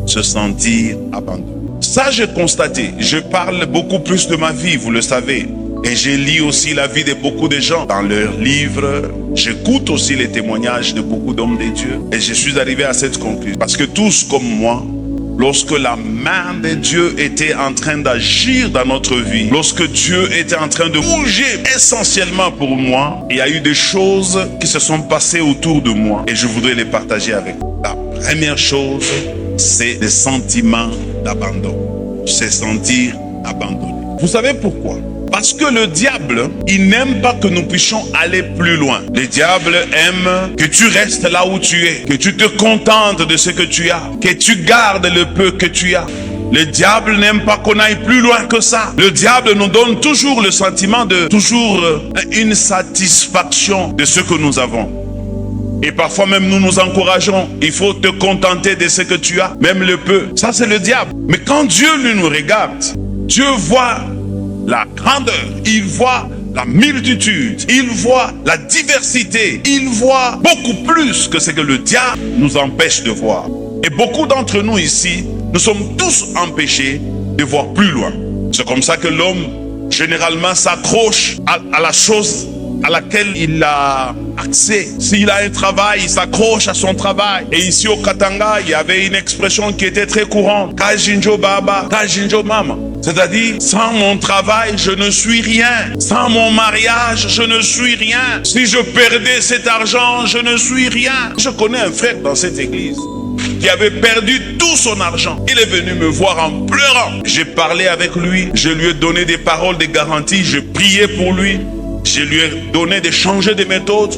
se sentir abandonné. Ça, j'ai constaté. Je parle beaucoup plus de ma vie, vous le savez. Et je lis aussi la vie de beaucoup de gens dans leurs livres. J'écoute aussi les témoignages de beaucoup d'hommes de Dieu. Et je suis arrivé à cette conclusion. Parce que tous comme moi, lorsque la main de Dieu était en train d'agir dans notre vie, lorsque Dieu était en train de bouger essentiellement pour moi, il y a eu des choses qui se sont passées autour de moi. Et je voudrais les partager avec vous. La première chose, c'est le sentiment d'abandon. Se sentir abandonné. Vous savez pourquoi? Parce que le diable, il n'aime pas que nous puissions aller plus loin. Le diable aime que tu restes là où tu es, que tu te contentes de ce que tu as, que tu gardes le peu que tu as. Le diable n'aime pas qu'on aille plus loin que ça. Le diable nous donne toujours le sentiment de toujours une satisfaction de ce que nous avons. Et parfois même nous nous encourageons. Il faut te contenter de ce que tu as, même le peu. Ça c'est le diable. Mais quand Dieu lui nous regarde, Dieu voit la grandeur, il voit la multitude, il voit la diversité, il voit beaucoup plus que ce que le diable nous empêche de voir. Et beaucoup d'entre nous ici, nous sommes tous empêchés de voir plus loin. C'est comme ça que l'homme généralement s'accroche à la chose à laquelle il a accès. S'il a un travail, il s'accroche à son travail. Et ici au Katanga, il y avait une expression qui était très courante. Kajinjo Baba, Kajinjo Mama. C'est-à-dire, sans mon travail, je ne suis rien. Sans mon mariage, je ne suis rien. Si je perdais cet argent, je ne suis rien. Je connais un frère dans cette église qui avait perdu tout son argent. Il est venu me voir en pleurant. J'ai parlé avec lui, je lui ai donné des paroles de garantie, je priais pour lui. Je lui ai donné de changer de méthode.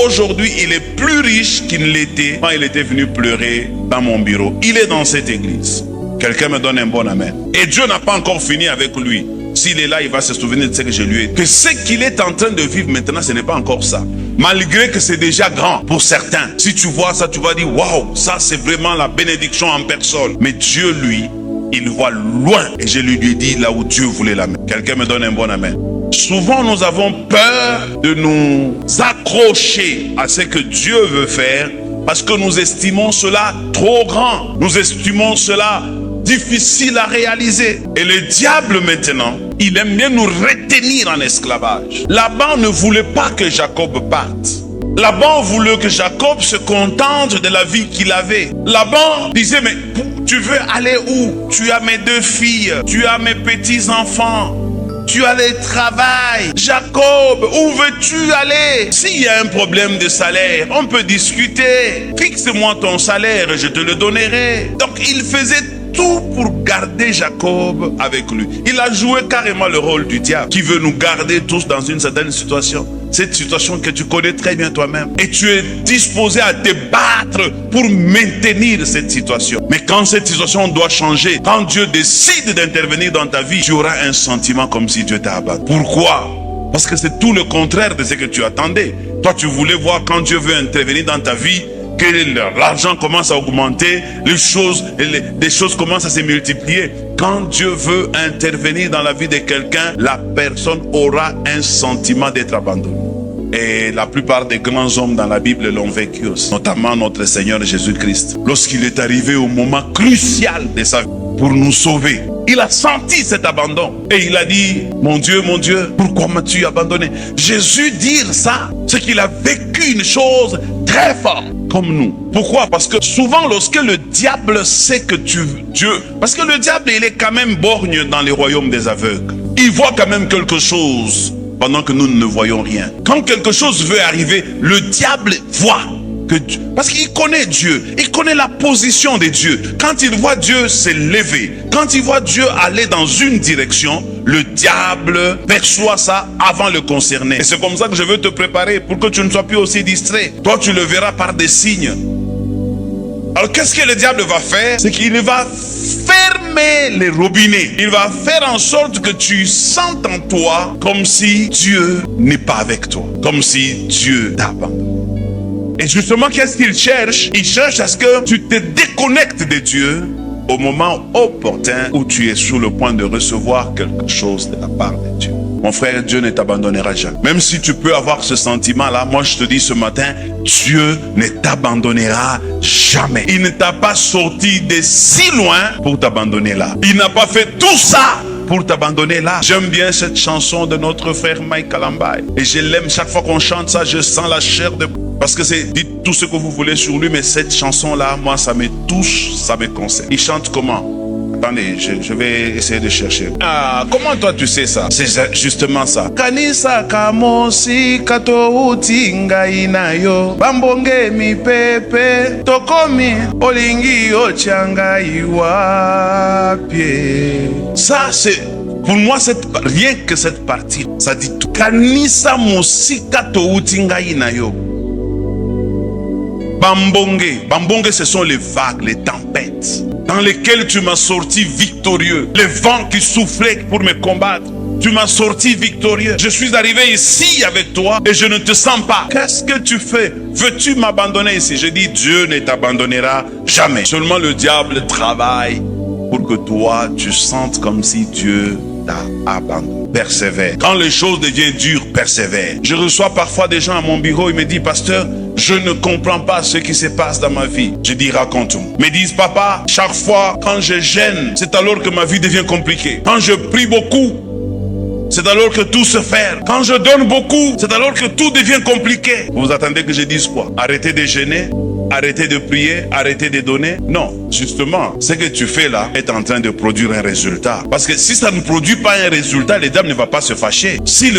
Aujourd'hui, il est plus riche qu'il ne l'était quand il était venu pleurer dans mon bureau. Il est dans cette église. Quelqu'un me donne un bon amen. Et Dieu n'a pas encore fini avec lui. S'il est là, il va se souvenir de ce que je lui ai dit. Que ce qu'il est en train de vivre maintenant, ce n'est pas encore ça. Malgré que c'est déjà grand pour certains. Si tu vois ça, tu vas dire, waouh, ça c'est vraiment la bénédiction en personne. Mais Dieu, lui, il voit loin. Et je lui ai dit là où Dieu voulait l'amener. Quelqu'un me donne un bon amen. Souvent, nous avons peur de nous accrocher à ce que Dieu veut faire parce que nous estimons cela trop grand. Nous estimons cela difficile à réaliser. Et le diable maintenant, il aime bien nous retenir en esclavage. Laban ne voulait pas que Jacob parte. Laban voulait que Jacob se contente de la vie qu'il avait. Laban disait, mais tu veux aller où? Tu as mes 2 filles, tu as mes petits-enfants. Tu as le travail. Jacob, où veux-tu aller? S'il y a un problème de salaire, on peut discuter. Fixe-moi ton salaire et je te le donnerai. Donc il faisait tout pour garder Jacob avec lui. Il a joué carrément le rôle du diable qui veut nous garder tous dans une certaine situation. Cette situation que tu connais très bien toi-même. Et tu es disposé à te battre pour maintenir cette situation. Mais quand cette situation doit changer, quand Dieu décide d'intervenir dans ta vie, tu auras un sentiment comme si Dieu t'a abattu. Pourquoi? Parce que c'est tout le contraire de ce que tu attendais. Toi, tu voulais voir quand Dieu veut intervenir dans ta vie, que l'argent commence à augmenter, les choses commencent à se multiplier. Quand Dieu veut intervenir dans la vie de quelqu'un, la personne aura un sentiment d'être abandonnée. Et la plupart des grands hommes dans la Bible l'ont vécu aussi, notamment notre Seigneur Jésus-Christ. Lorsqu'il est arrivé au moment crucial de sa vie pour nous sauver, il a senti cet abandon. Et il a dit, mon Dieu, pourquoi m'as-tu abandonné? Jésus dire ça, c'est qu'il a vécu une chose très forte. Comme nous. Pourquoi? Parce que souvent lorsque le diable sait que parce que le diable il est quand même borgne dans les royaumes des aveugles. Il voit quand même quelque chose pendant que nous ne voyons rien. Quand quelque chose veut arriver, le diable voit que Dieu, parce qu'il connaît Dieu, il connaît la position de Dieu. Quand il voit Dieu s'élever, quand il voit Dieu aller dans une direction, le diable perçoit ça avant le concerner. Et c'est comme ça que je veux te préparer pour que tu ne sois plus aussi distrait. Toi, tu le verras par des signes. Alors, qu'est-ce que le diable va faire? C'est qu'il va fermer les robinets. Il va faire en sorte que tu sentes en toi comme si Dieu n'est pas avec toi. Comme si Dieu t'a abandonné. Et justement, qu'est-ce qu'il cherche? Il cherche à ce que tu te déconnectes de Dieu au moment opportun où tu es sur le point de recevoir quelque chose de la part de Dieu. Mon frère, Dieu ne t'abandonnera jamais. Même si tu peux avoir ce sentiment-là, moi je te dis ce matin, Dieu ne t'abandonnera jamais. Il ne t'a pas sorti de si loin pour t'abandonner là. Il n'a pas fait tout ça pour t'abandonner là. J'aime bien cette chanson de notre frère Mike Kalambai. Et je l'aime, chaque fois qu'on chante ça, je sens la chair de... Parce que c'est, dites tout ce que vous voulez sur lui, mais cette chanson-là, moi, ça me touche, ça me concerne. Il chante comment? Attendez, je vais essayer de chercher. Ah, comment toi tu sais ça? C'est justement ça. Kanisa kamosi kato utinga inayo bambonge mi pepe tokomi olingi ochanga iwapie. Ça c'est pour moi rien que cette partie, ça dit tout. Kanisa mosi kato utinga inayo. Bambonge, bambonge ce sont les vagues, les tempêtes dans lesquelles tu m'as sorti victorieux. Les vents qui soufflaient pour me combattre, tu m'as sorti victorieux. Je suis arrivé ici avec toi et je ne te sens pas. Qu'est-ce que tu fais? Veux-tu m'abandonner ici? Je dis Dieu ne t'abandonnera jamais. Seulement le diable travaille pour que toi tu sentes comme si Dieu t'a abandonné. Persévère. Quand les choses deviennent dures, persévère. Je reçois parfois des gens à mon bureau, ils me disent, pasteur, je ne comprends pas ce qui se passe dans ma vie. Je dis, raconte-moi. Ils me disent, papa, chaque fois quand je gêne, c'est alors que ma vie devient compliquée. Quand je prie beaucoup, c'est alors que tout se fait. Quand je donne beaucoup, c'est alors que tout devient compliqué. Vous attendez que je dise quoi? Arrêtez de gêner, arrêtez de prier, arrêtez de donner. Non, justement, ce que tu fais là est en train de produire un résultat. Parce que si ça ne produit pas un résultat, le diable ne va pas se fâcher. Si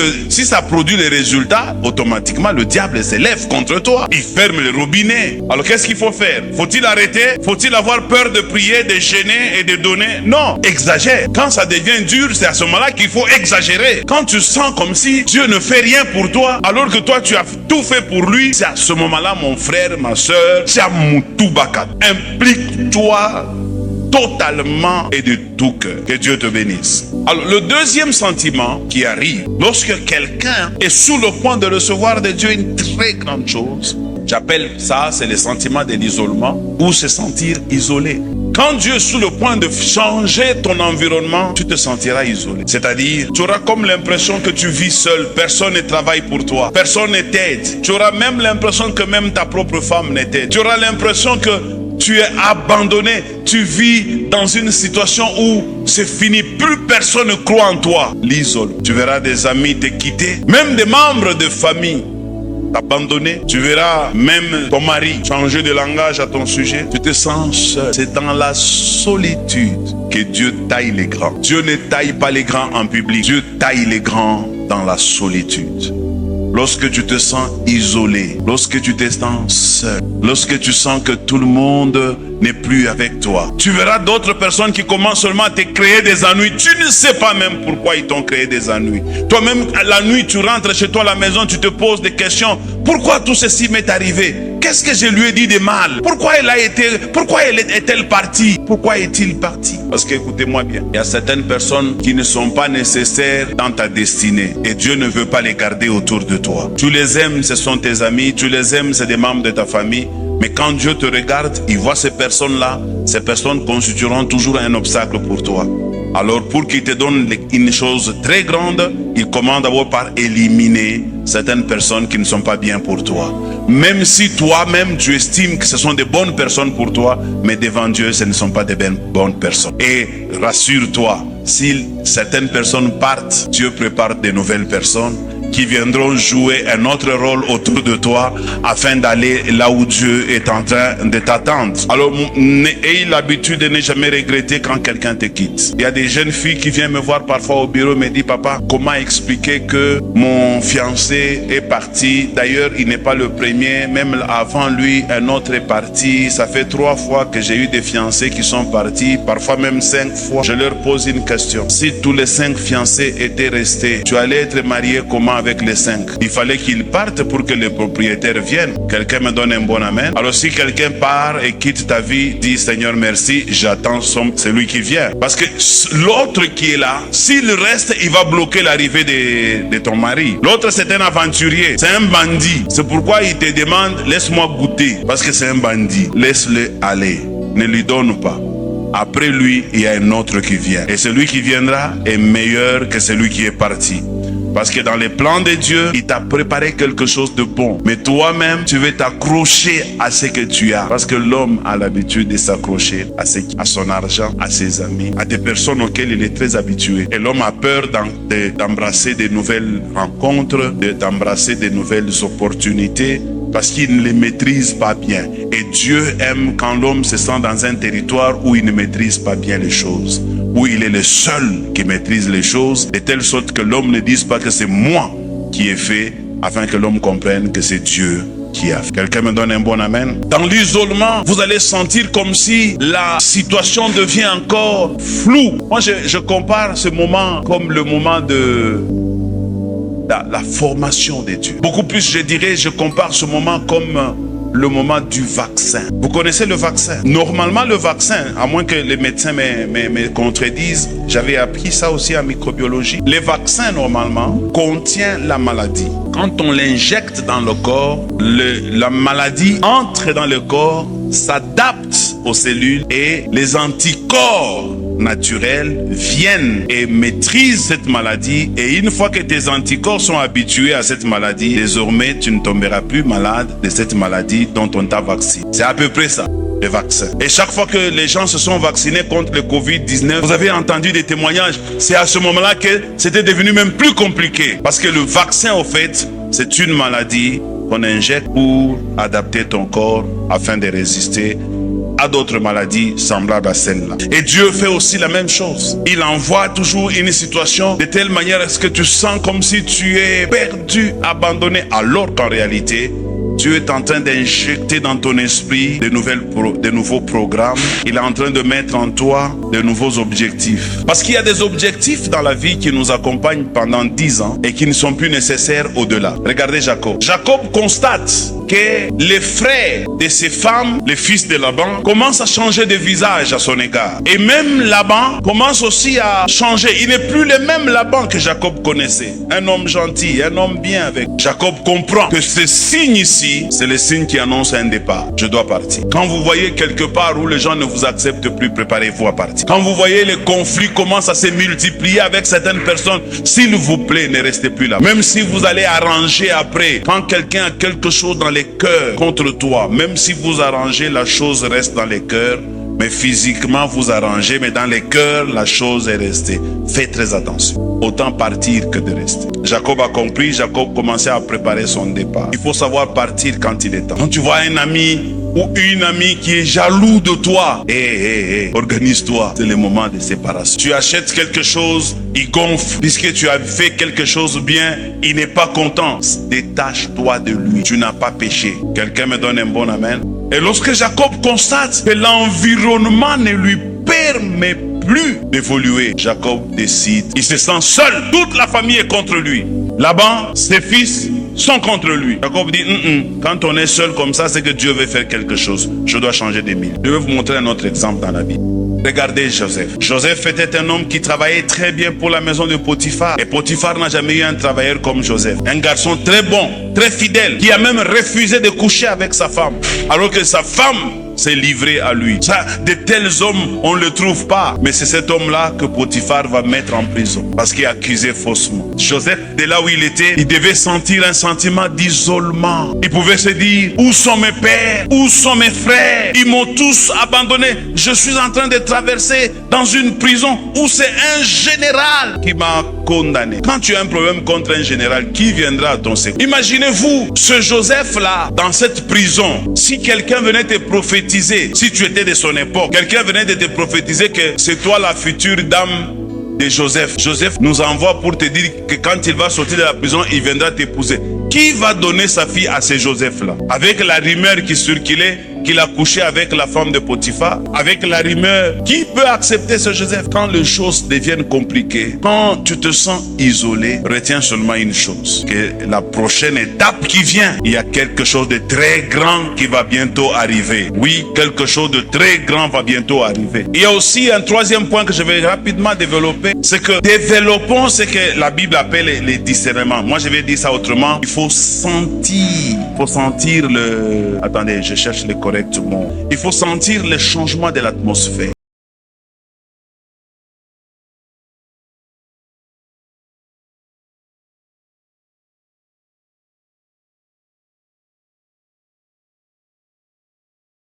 ça produit les résultats, automatiquement le diable s'élève contre toi. Il ferme le robinet. Alors qu'est-ce qu'il faut faire? Faut-il arrêter? Faut-il avoir peur de prier, de gêner et de donner? Non, exagère. Quand ça devient dur, c'est à ce moment-là qu'il faut exagérer. Quand tu sens comme si Dieu ne fait rien pour toi, alors que toi tu as tout fait pour lui, c'est à ce moment-là, mon frère, ma soeur, implique-toi totalement et de tout cœur. Que Dieu te bénisse. Alors, le deuxième sentiment qui arrive lorsque quelqu'un est sous le point de recevoir de Dieu une très grande chose, j'appelle ça, c'est le sentiment de l'isolement ou se sentir isolé. Quand Dieu est sous le point de changer ton environnement, tu te sentiras isolé. C'est-à-dire, tu auras comme l'impression que tu vis seul. Personne ne travaille pour toi. Personne ne t'aide. Tu auras même l'impression que même ta propre femme ne t'aide. Tu auras l'impression que tu es abandonné. Tu vis dans une situation où c'est fini. Plus personne ne croit en toi. L'isole. Tu verras des amis te quitter. Même des membres de famille t'abandonner. Tu verras même ton mari changer de langage à ton sujet. Tu te sens seul. C'est dans la solitude que Dieu taille les grands. Dieu ne taille pas les grands en public. Dieu taille les grands dans la solitude. Lorsque tu te sens isolé, lorsque tu te sens seul, lorsque tu sens que tout le monde n'est plus avec toi, tu verras d'autres personnes qui commencent seulement à te créer des ennuis. Tu ne sais pas même pourquoi ils t'ont créé des ennuis. Toi-même, la nuit, tu rentres chez toi à la maison, tu te poses des questions. Pourquoi tout ceci m'est arrivé? Qu'est-ce que je lui ai dit de mal? Pourquoi elle est-elle partie? Pourquoi est-il parti? Parce que, écoutez-moi bien, il y a certaines personnes qui ne sont pas nécessaires dans ta destinée. Et Dieu ne veut pas les garder autour de toi. Tu les aimes, ce sont tes amis. Tu les aimes, c'est des membres de ta famille. Mais quand Dieu te regarde, il voit ces personnes-là. Ces personnes constitueront toujours un obstacle pour toi. Alors pour qu'il te donne une chose très grande, il commande d'abord par éliminer certaines personnes qui ne sont pas bien pour toi. Même si toi-même tu estimes que ce sont des bonnes personnes pour toi, mais devant Dieu ce ne sont pas des bonnes personnes. Et rassure-toi, si certaines personnes partent, Dieu prépare de nouvelles personnes qui viendront jouer un autre rôle autour de toi afin d'aller là où Dieu est en train de t'attendre. Alors, ayez l'habitude de ne jamais regretter quand quelqu'un te quitte. Il y a des jeunes filles qui viennent me voir parfois au bureau et me disent, papa, comment expliquer que mon fiancé est parti? D'ailleurs, il n'est pas le premier, même avant lui, un autre est parti. Ça fait 3 fois que j'ai eu des fiancés qui sont partis, parfois même 5 fois. Je leur pose une question. Si tous les 5 fiancés étaient restés, tu allais être marié comment avec les 5? Il fallait qu'ils partent pour que les propriétaires viennent. Quelqu'un me donne un bon amen. Alors si quelqu'un part et quitte ta vie, dis Seigneur merci, j'attends celui qui vient. Parce que l'autre qui est là, s'il reste, il va bloquer l'arrivée de ton mari. L'autre c'est un aventurier, c'est un bandit. C'est pourquoi il te demande laisse-moi goûter. Parce que c'est un bandit. Laisse-le aller. Ne lui donne pas. Après lui, il y a un autre qui vient. Et celui qui viendra est meilleur que celui qui est parti. Parce que dans les plans de Dieu, il t'a préparé quelque chose de bon. Mais toi-même, tu veux t'accrocher à ce que tu as. Parce que l'homme a l'habitude de s'accrocher à son argent, à ses amis, à des personnes auxquelles il est très habitué. Et l'homme a peur d'embrasser de nouvelles rencontres, d'embrasser de nouvelles opportunités, parce qu'il ne les maîtrise pas bien. Et Dieu aime quand l'homme se sent dans un territoire où il ne maîtrise pas bien les choses, où il est le seul qui maîtrise les choses, de telle sorte que l'homme ne dise pas que c'est moi qui ai fait, afin que l'homme comprenne que c'est Dieu qui a fait. Quelqu'un me donne un bon amen? Dans l'isolement, vous allez sentir comme si la situation devient encore floue. Moi, je compare ce moment comme le moment de la formation de Dieu. Beaucoup plus, je dirais, je compare ce moment comme le moment du vaccin. Vous connaissez le vaccin? Normalement, le vaccin, à moins que les médecins me contredisent, j'avais appris ça aussi en microbiologie. Les vaccins, normalement, contiennent la maladie. Quand on l'injecte dans le corps, la maladie entre dans le corps, s'adapte aux cellules et les anticorps naturels viennent et maîtrisent cette maladie. Et une fois que tes anticorps sont habitués à cette maladie, désormais tu ne tomberas plus malade de cette maladie dont on t'a vacciné. C'est à peu près ça, les vaccins. Et chaque fois que les gens se sont vaccinés contre le Covid-19, vous avez entendu des témoignages. C'est à ce moment-là que c'était devenu même plus compliqué. Parce que le vaccin, au fait, c'est une maladie qu'on injecte pour adapter ton corps afin de résister à d'autres maladies semblables à celle-là. Et Dieu fait aussi la même chose. Il envoie toujours une situation de telle manière à ce que tu sens comme si tu es perdu, abandonné, alors qu'en réalité, Dieu est en train d'injecter dans ton esprit de nouveaux programmes. Il est en train de mettre en toi de nouveaux objectifs. Parce qu'il y a des objectifs dans la vie qui nous accompagnent pendant 10 ans et qui ne sont plus nécessaires au-delà. Regardez Jacob. Jacob constate que les frères de ses femmes, les fils de Laban, commencent à changer de visage à son égard. Et même Laban commence aussi à changer. Il n'est plus le même Laban que Jacob connaissait. Un homme gentil, un homme bien avec. Jacob comprend que ce signe ici, c'est le signe qui annonce un départ. Je dois partir. Quand vous voyez quelque part où les gens ne vous acceptent plus, préparez-vous à partir. Quand vous voyez les conflits commencent à se multiplier avec certaines personnes, s'il vous plaît, ne restez plus là. Même si vous allez arranger après, quand quelqu'un a quelque chose dans les cœurs contre toi, même si vous arrangez, la chose reste dans les cœurs. Mais physiquement, vous arrangez, mais dans les cœurs, la chose est restée. Faites très attention. Autant partir que de rester. Jacob a compris, Jacob commençait à préparer son départ. Il faut savoir partir quand il est temps. Quand tu vois un ami ou une amie qui est jaloux de toi, organise-toi. C'est le moment de séparation. Tu achètes quelque chose, il gonfle. Puisque tu as fait quelque chose bien, il n'est pas content. Détache-toi de lui. Tu n'as pas péché. Quelqu'un me donne un bon amen. Et lorsque Jacob constate que l'environnement ne lui permet plus d'évoluer, Jacob décide. Il se sent seul. Toute la famille est contre lui. Laban, ses fils sont contre lui. Jacob dit, quand on est seul comme ça, c'est que Dieu veut faire quelque chose. Je dois changer de mille. Je vais vous montrer un autre exemple dans la Bible. Regardez Joseph. Joseph était un homme qui travaillait très bien pour la maison de Potiphar. Et Potiphar n'a jamais eu un travailleur comme Joseph. Un garçon très bon, très fidèle, qui a même refusé de coucher avec sa femme. Alors que sa femme s'est livrée à lui. Ça, de tels hommes, on ne le trouve pas. Mais c'est cet homme-là que Potiphar va mettre en prison. Parce qu'il est accusé faussement. Joseph, de là où il était, il devait sentir un sentiment d'isolement. Il pouvait se dire, où sont mes pères? Où sont mes frères? Ils m'ont tous abandonné. Je suis en train de traverser dans une prison où c'est un général qui m'a condamné. Quand tu as un problème contre un général, qui viendra à ton secours? Imaginez-vous ce Joseph-là dans cette prison. Si quelqu'un venait te prophétiser, si tu étais de son époque, quelqu'un venait de te prophétiser que c'est toi la future dame de Joseph. Joseph nous envoie pour te dire que quand il va sortir de la prison, il viendra t'épouser. Qui va donner sa fille à ce Joseph-là? Avec la rumeur qui circulait qu'il a couché avec la femme de Potiphar, avec la rumeur, qui peut accepter ce Joseph? Quand les choses deviennent compliquées, quand tu te sens isolé, retiens seulement une chose, que la prochaine étape qui vient, il y a quelque chose de très grand qui va bientôt arriver. Oui, quelque chose de très grand va bientôt arriver. Il y a aussi un troisième point que je vais rapidement développer, c'est que développons ce que la Bible appelle les discernements. Moi, je vais dire ça autrement. Il faut sentir le... Attendez, je cherche le correct mot. Il faut sentir le changement de l'atmosphère.